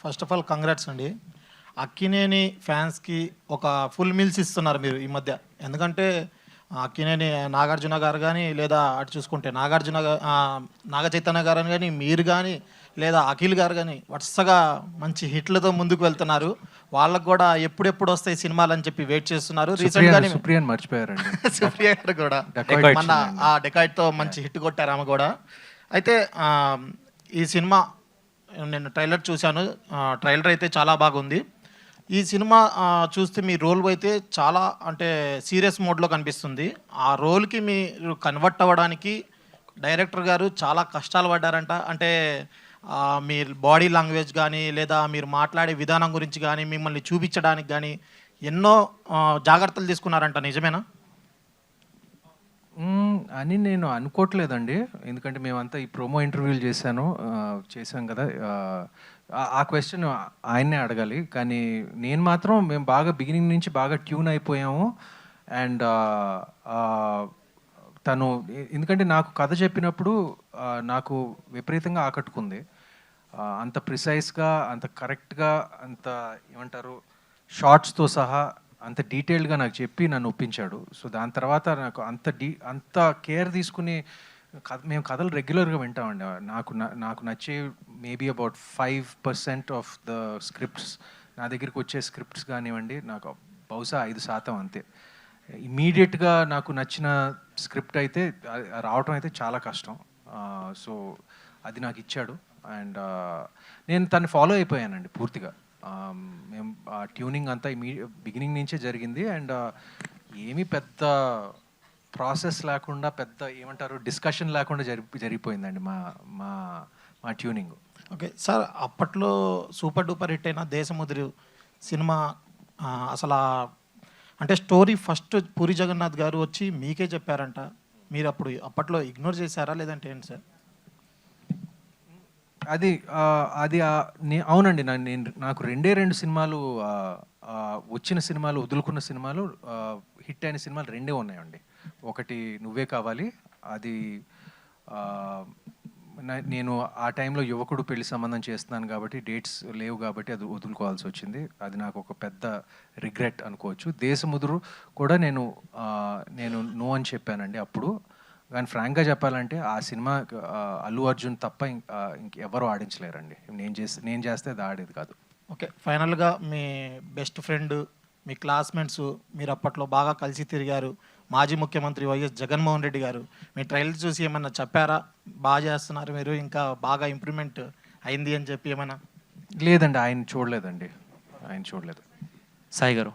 First of all congrats అండి. అక్కినేని ఫ్యాన్స్కి ఒక ఫుల్ మీల్స్ ఇస్తున్నారు మీరు ఈ మధ్య. ఎందుకంటే అక్కినేని నాగార్జున గారు కానీ, లేదా అటు చూసుకుంటే నాగ చైతన్య గారు కానీ, మీరు కానీ, లేదా అఖిల్ గారు కానీ వరుసగా మంచి హిట్లతో ముందుకు వెళ్తున్నారు. వాళ్ళకు కూడా ఎప్పుడెప్పుడు వస్తాయి సినిమాలు అని చెప్పి వెయిట్ చేస్తున్నారు. రీసెంట్గానే సుప్రియన్ మర్చిపోయారండి. సుప్రియ గారు కూడా మన ఆ డెకాయిడ్తో మంచి హిట్ కొట్టారు ఆమె కూడా. అయితే ఈ సినిమా నేను ట్రైలర్ చూశాను. ట్రైలర్ అయితే చాలా బాగుంది. ఈ సినిమా చూస్తే మీ రోల్ అయితే చాలా అంటే సీరియస్ మోడ్లో కనిపిస్తుంది. ఆ రోల్కి మీరు కన్వర్ట్ అవ్వడానికి డైరెక్టర్ గారు చాలా కష్టాలు పడ్డారంట. అంటే మీ బాడీ లాంగ్వేజ్ కానీ, లేదా మీరు మాట్లాడే విధానం గురించి కానీ, మిమ్మల్ని చూపించడానికి కానీ ఎన్నో జాగ్రత్తలు తీసుకున్నారంట. నిజమేనా? అని నేను అనుకోవట్లేదండి. ఎందుకంటే మేమంతా ఈ ప్రోమో ఇంటర్వ్యూలు చేశాం కదా. ఆ క్వశ్చన్ ఆయన్నే అడగాలి. కానీ నేను మాత్రం మేము బాగా బిగినింగ్ నుంచి బాగా ట్యూన్ అయిపోయాము. అండ్ తను ఎందుకంటే నాకు కథ చెప్పినప్పుడు నాకు విపరీతంగా ఆకట్టుకుంది. అంత ప్రిసైజ్గా, అంత కరెక్ట్గా, అంత ఏమంటారు షార్ట్స్తో సహా అంత డీటెయిల్డ్గా నాకు చెప్పి నన్ను ఒప్పించాడు. సో దాని తర్వాత నాకు అంత కేర్ తీసుకుని మేము కథలు రెగ్యులర్గా వింటామండి. నాకు నచ్చే maybe about 5% of the scripts నా దగ్గరికి వచ్చే స్క్రిప్ట్స్ కానివ్వండి, నాకు బహుశా 5% అంతే. ఇమీడియట్గా నాకు నచ్చిన స్క్రిప్ట్ అయితే రావటం అయితే చాలా కష్టం. సో అది నాకు ఇచ్చాడు. అండ్ నేను తను ఫాలో అయిపోయానండి పూర్తిగా. మేము ట్యూనింగ్ అంతా బిగినింగ్ నుంచే జరిగింది. అండ్ ఏమీ పెద్ద ప్రాసెస్ లేకుండా, పెద్ద ఏమంటారు డిస్కషన్ లేకుండా జరిగిపోయిందండి మా మా మా ట్యూనింగ్. ఓకే సార్, అప్పట్లో సూపర్ డూపర్ హిట్ అయిన దేశముద్రి సినిమా అసలు అంటే స్టోరీ ఫస్ట్ పూరి జగన్నాథ్ గారు వచ్చి మీకే చెప్పారంట. మీరు అప్పట్లో ఇగ్నోర్ చేశారా లేదంటే ఏంటి సార్? అది అవునండి. నాకు 2 సినిమాలు వచ్చిన సినిమాలు, వదులుకున్న సినిమాలు, హిట్ అయిన సినిమాలు 2 ఉన్నాయండి. ఒకటి నువ్వే కావాలి. అది నేను ఆ టైంలో యువకుడు పెళ్లి సంబంధం చేస్తున్నాను కాబట్టి డేట్స్ లేవు కాబట్టి అది వదులుకోవాల్సి వచ్చింది. అది నాకు ఒక పెద్ద రిగ్రెట్ అనుకోవచ్చు. దేశముదురు కూడా నేను నో అని చెప్పానండి అప్పుడు. కానీ ఫ్రాంక్గా చెప్పాలంటే ఆ సినిమా అల్లు అర్జున్ తప్ప ఇంకెవరు ఆడించలేరండి. నేను చేస్తే అది ఆడేది కాదు. ఓకే, ఫైనల్గా మీ బెస్ట్ ఫ్రెండ్, మీ క్లాస్మేట్స్, మీరు అప్పట్లో బాగా కలిసి తిరిగారు మాజీ ముఖ్యమంత్రి వైఎస్ జగన్మోహన్ రెడ్డి గారు, మీ ట్రైలర్ చూసి ఏమన్నా చెప్పారా? బాగా చేస్తున్నారు మీరు, ఇంకా బాగా ఇంప్రూవ్మెంట్ అయింది అని చెప్పి ఏమన్నా? లేదండి, ఆయన చూడలేదు. సాయి గారు